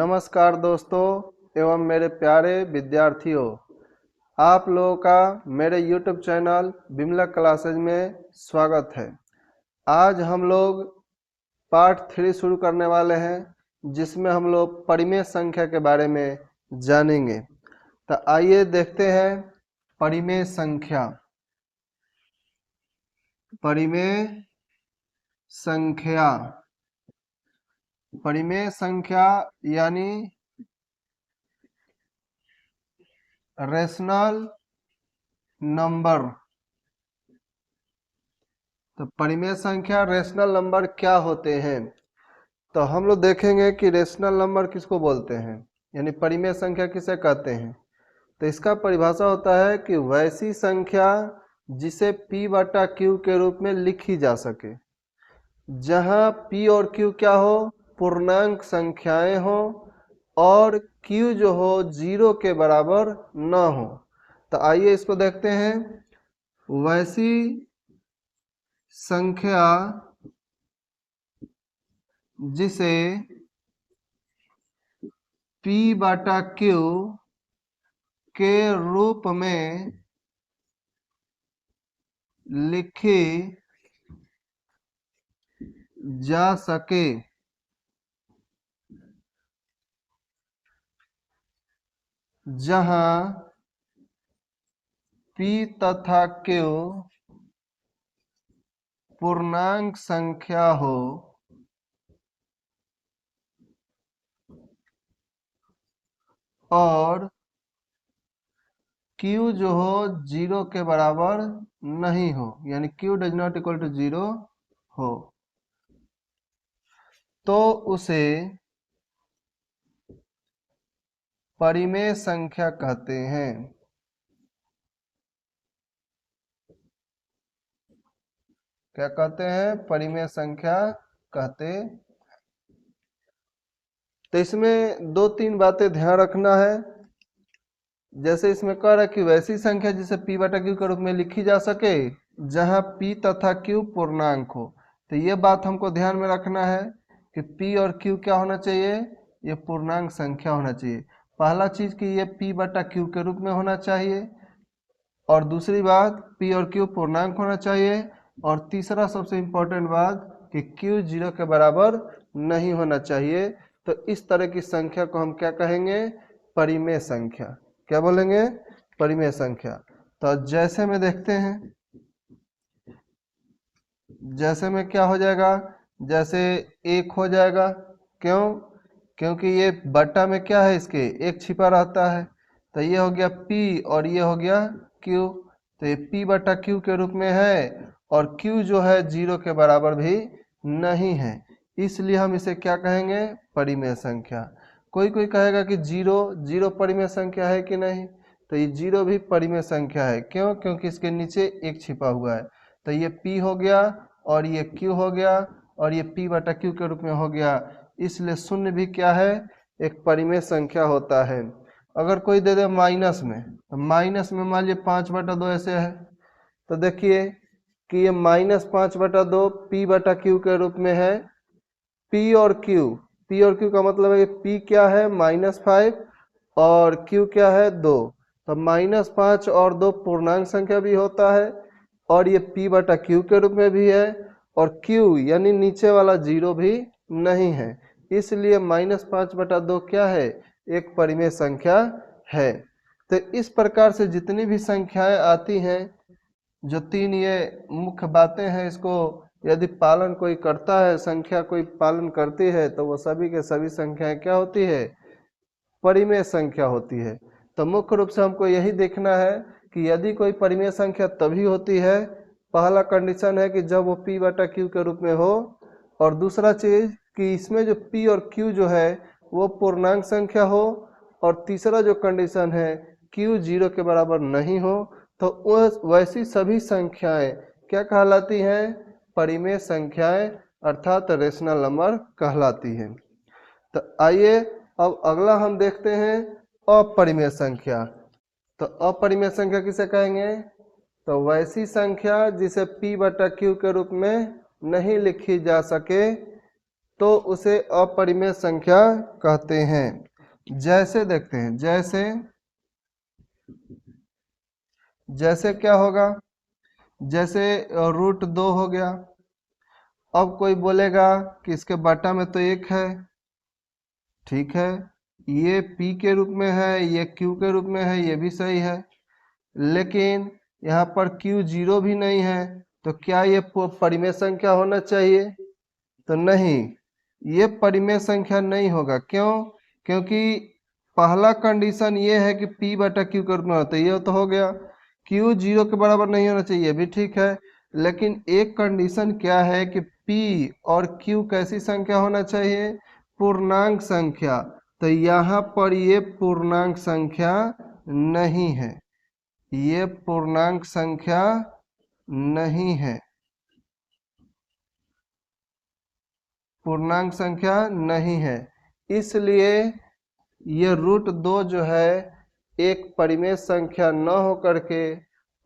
नमस्कार दोस्तों एवं मेरे प्यारे विद्यार्थियों, आप लोगों का मेरे YouTube चैनल बिमला क्लासेज में स्वागत है। आज हम लोग पार्ट 3 शुरू करने वाले हैं, जिसमें हम लोग परिमेय संख्या के बारे में जानेंगे। तो आइए देखते हैं परिमेय संख्या। परिमेय संख्या परिमेय संख्या यानी रेशनल नंबर। तो परिमेय संख्या रेशनल नंबर क्या होते हैं, तो हम लोग देखेंगे कि रेशनल नंबर किसको बोलते हैं, यानी परिमेय संख्या किसे कहते हैं। तो इसका परिभाषा होता है कि वैसी संख्या जिसे p बटा q के रूप में लिखी जा सके, जहां p और q क्या हो, पूर्णांक संख्याएं हो और q जो हो 0 के बराबर न हो। तो आइए इसको देखते हैं। वैसी संख्या जिसे p बटा q के रूप में लिखी जा सके, जहां p तथा q पूर्णांक संख्या हो और q जो हो 0 के बराबर नहीं हो, यानी q does not equal to 0 हो, तो उसे परिमेय संख्या कहते हैं। क्या कहते हैं? परिमेय संख्या कहते। तो इसमें दो तीन बातें ध्यान रखना है। जैसे इसमें कह रहा है कि वैसी संख्या जिसे p बटा q के रूप में लिखी जा सके, जहां p तथा q पूर्णांक हो। तो ये बात हमको ध्यान में रखना है कि p और q क्या होना चाहिए, ये पूर्णांक संख्या होना चाहिए। पहला चीज कि ये p बटा q के रूप में होना चाहिए, और दूसरी बात p और q पूर्णांक होना चाहिए, और तीसरा सबसे इम्पोर्टेंट बात कि q 0 के बराबर नहीं होना चाहिए। तो इस तरह की संख्या को हम क्या कहेंगे? परिमेय संख्या। क्या बोलेंगे? परिमेय संख्या। तो जैसे में देखते हैं, जैसे में क्या हो जाएगा, जैसे 1 हो जाएगा। क्यों? क्योंकि ये बटा में क्या है, इसके 1 छिपा रहता है। तो ये हो गया p और ये हो गया q। तो ये p बटा q के रूप में है, और q जो है 0 के बराबर भी नहीं है, इसलिए हम इसे क्या कहेंगे? परिमेय संख्या। कोई कोई कहेगा कि 0 परिमेय संख्या है कि नहीं, तो ये 0 भी परिमेय संख्या है। क्यों? क्योंकि इसके नीचे 1 छिपा हुआ है। तो ये p हो गया और ये q हो गया और ये p बटा q के रूप में हो गया, इसलिए शून्य भी क्या है? एक परिमेय संख्या होता है। अगर कोई दे दे माइनस में, तो माइनस में मान लीजिए 5/2 ऐसे है, तो देखिए कि ये -5/2 p बटा q के रूप में है। p और q का मतलब है कि p क्या है? -5 और q क्या है? 2। तो -5 और 2 पूर्णांक संख्या भी होता है, और ये p बटा q के रूप में भी है, और q यानी नीचे वाला 0 भी नहीं है, इसलिए -5/2 क्या है? एक परिमेय संख्या है। तो इस प्रकार से जितनी भी संख्याएं आती हैं, जो तीन ये मुख्य बातें हैं, इसको यदि पालन कोई करता है, संख्या कोई पालन करती है, तो वो सभी के सभी संख्याएं क्या होती है? परिमेय संख्या होती है। तो मुख्य रूप से हमको यही देखना है कि यदि कोई परिमेय संख्या तभी होती है, पहला कंडीशन है कि जब वो p बटा q के रूप में हो, और दूसरा चीज कि इसमें जो p और q जो है वो पूर्णांक संख्या हो, और तीसरा जो कंडीशन है q 0 के बराबर नहीं हो। तो वैसी सभी संख्याएं क्या कहलाती हैं? परिमेय संख्याएं, अर्थात रेशनल नंबर कहलाती हैं। तो आइए अब अगला हम देखते हैं अपरिमेय संख्या। तो अपरिमेय संख्या किसे कहेंगे? तो वैसी संख्या जिसे p बटा q के रूप में नहीं लिखी जा सके, तो उसे अपरिमेय संख्या कहते हैं। जैसे देखते हैं, जैसे क्या होगा, जैसे √2 हो गया। अब कोई बोलेगा कि इसके बटा में तो 1 है, ठीक है, ये p के रूप में है, ये q के रूप में है, ये भी सही है, लेकिन यहाँ पर q 0 भी नहीं है, तो क्या ये परिमेय संख्या होना चाहिए? तो नहीं, ये परिमेय संख्या नहीं होगा। क्यों? क्योंकि पहला कंडीशन ये है कि p बटा q के रूप में होता है, ये तो हो गया। q 0 के बराबर नहीं होना चाहिए, ये भी ठीक है, लेकिन एक कंडीशन क्या है कि p और q कैसी संख्या होना चाहिए? पूर्णांक संख्या। तो यहाँ पर ये पूर्णांक संख्या नहीं है, ये पूर्णांक संख्या नहीं है, पूर्णांक संख्या नहीं है, इसलिए ये √2 जो है एक परिमेय संख्या न होकर के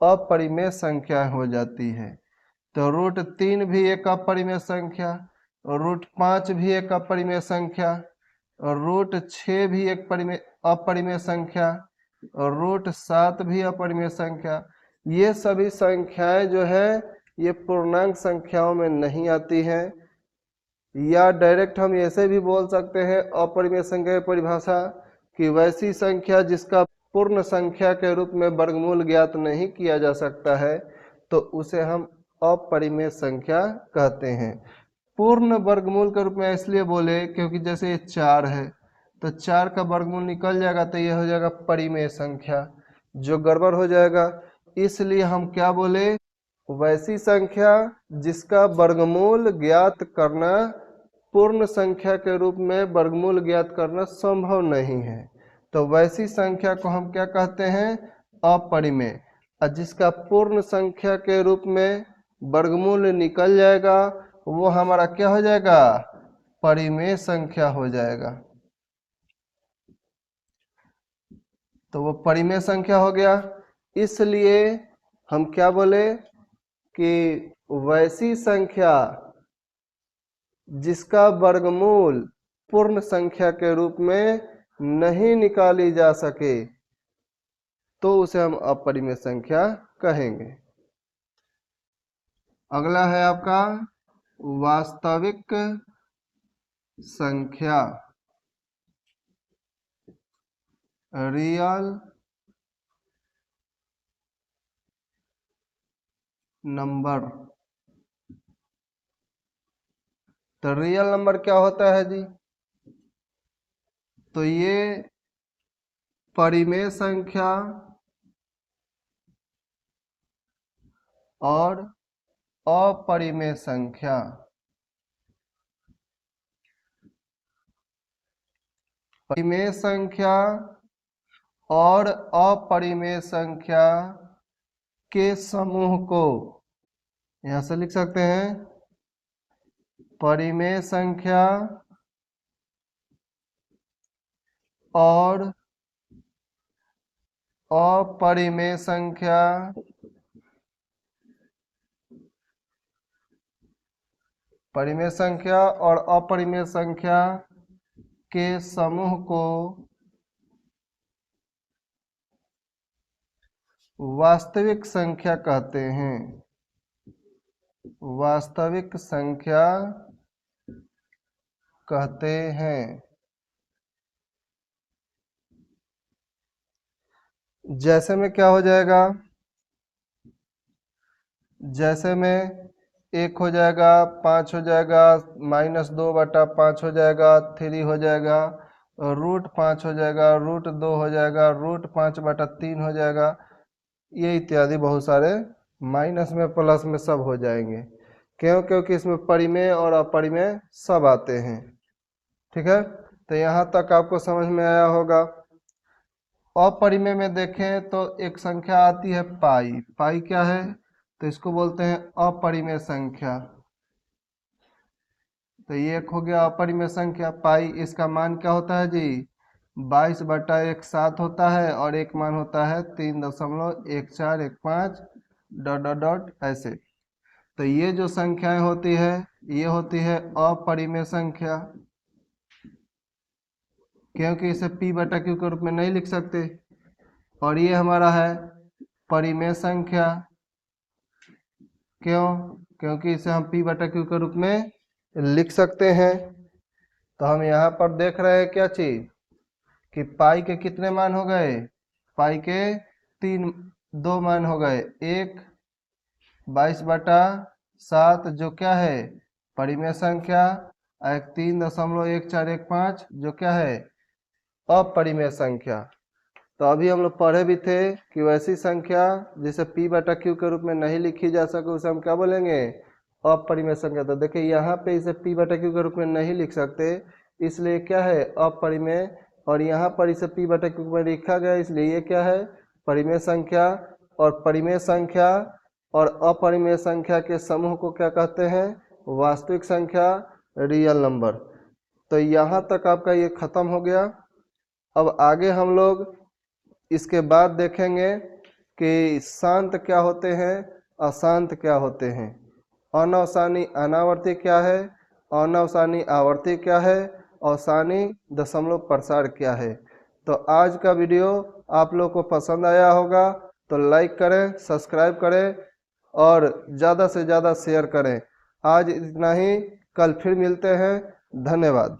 अपरिमेय संख्या हो जाती है। तो √3 भी एक अपरिमेय संख्या, √5 भी एक अपरिमेय संख्या, और √6 भी एक अपरिमेय संख्या, और √7 भी अपरिमेय संख्या। ये सभी संख्याएं जो है ये पूर्णांक संख्याओं में नहीं आती हैं। या डायरेक्ट हम ऐसे भी बोल सकते हैं अपरिमेय संख्या की परिभाषा कि वैसी संख्या जिसका पूर्ण संख्या के रूप में वर्गमूल ज्ञात नहीं किया जा सकता है, तो उसे हम अपरिमेय संख्या कहते हैं। पूर्ण वर्गमूल के रूप में इसलिए बोले क्योंकि जैसे ये 4 है, तो 4 का वर्गमूल निकल जाएगा तो ये हो जाएगा परिमेय संख्या, जो गड़बड़ हो जाएगा। इसलिए हम क्या बोले, वैसी संख्या जिसका वर्गमूल ज्ञात करना, पूर्ण संख्या के रूप में वर्गमूल ज्ञात करना संभव नहीं है, तो वैसी संख्या को हम क्या कहते हैं? अपरिमेय। और जिसका पूर्ण संख्या के रूप में वर्गमूल निकल जाएगा वो हमारा क्या हो जाएगा? परिमेय संख्या हो जाएगा। तो वो परिमेय संख्या हो गया। इसलिए हम क्या बोले कि वैसी संख्या जिसका वर्गमूल पूर्ण संख्या के रूप में नहीं निकाली जा सके, तो उसे हम अपरिमेय संख्या कहेंगे। अगला है आपका वास्तविक संख्या, रियल नंबर। तो रियल नंबर क्या होता है जी? तो ये परिमेय संख्या और अपरिमेय संख्या, परिमेय संख्या और अपरिमेय संख्या के समूह को यहां से लिख सकते हैं, परिमेय संख्या और अपरिमेय संख्या परिमेय संख्या और अपरिमेय संख्या के समूह को वास्तविक संख्या कहते हैं, वास्तविक संख्या कहते हैं। जैसे में क्या हो जाएगा, जैसे में 1 हो जाएगा, 5 हो जाएगा, -2/5 हो जाएगा, 3 हो जाएगा, √5 हो जाएगा, √2 हो जाएगा, √5/3 हो जाएगा, ये इत्यादि बहुत सारे माइनस में प्लस में सब हो जाएंगे। क्यों? क्योंकि इसमें परिमेय और अपरिमेय सब आते हैं। ठीक है, तो यहाँ तक आपको समझ में आया होगा। अपरिमेय में देखें तो एक संख्या आती है पाई। पाई क्या है? तो इसको बोलते हैं अपरिमेय संख्या। तो ये एक हो गया अपरिमेय संख्या पाई। इसका मान क्या होता है जी? 22/1 होता है, और एक मान होता है 3.1415 ... ऐसे। तो ये जो संख्याएं होती है ये होती है अपरिमेय संख्या, क्योंकि इसे p बटा q के रूप में नहीं लिख सकते। और ये हमारा है परिमेय संख्या, क्यों? क्योंकि इसे हम p बटा q के रूप में लिख सकते हैं। तो हम यहाँ पर देख रहे हैं क्या चीज कि पाई के कितने मान हो गए, पाई के दो मान हो गए, एक 22/7 जो क्या है परिमेय संख्या, एक 3.1415 जो क्या है अपरिमेय संख्या। तो अभी हम लोग पढ़े भी थे कि वैसी संख्या जिसे p बटा q के रूप में नहीं लिखी जा सके उसे हम क्या बोलेंगे, अपरिमेय संख्या। तो देखिए यहाँ पे इसे p बटा q के रूप में नहीं लिख सकते, इसलिए क्या है अपरिमेय, और यहाँ पर इसे p बटा q में लिखा गया इसलिए ये क्या है परिमेय संख्या। और परिमेय संख्या और अपरिमेय संख्या के समूह को क्या कहते हैं, वास्तविक संख्या, रियल नंबर। तो यहाँ तक आपका ये खत्म हो गया। अब आगे हम लोग इसके बाद देखेंगे कि शांत क्या होते हैं, अशांत क्या होते हैं, अनवसानी अनावर्ती क्या है, अनवसानी आवर्ती क्या है, अवसानी दशमलव प्रसार क्या है। तो आज का वीडियो आप लोग को पसंद आया होगा तो लाइक करें, सब्सक्राइब करें और ज़्यादा से ज़्यादा शेयर करें। आज इतना ही, कल फिर मिलते हैं। धन्यवाद।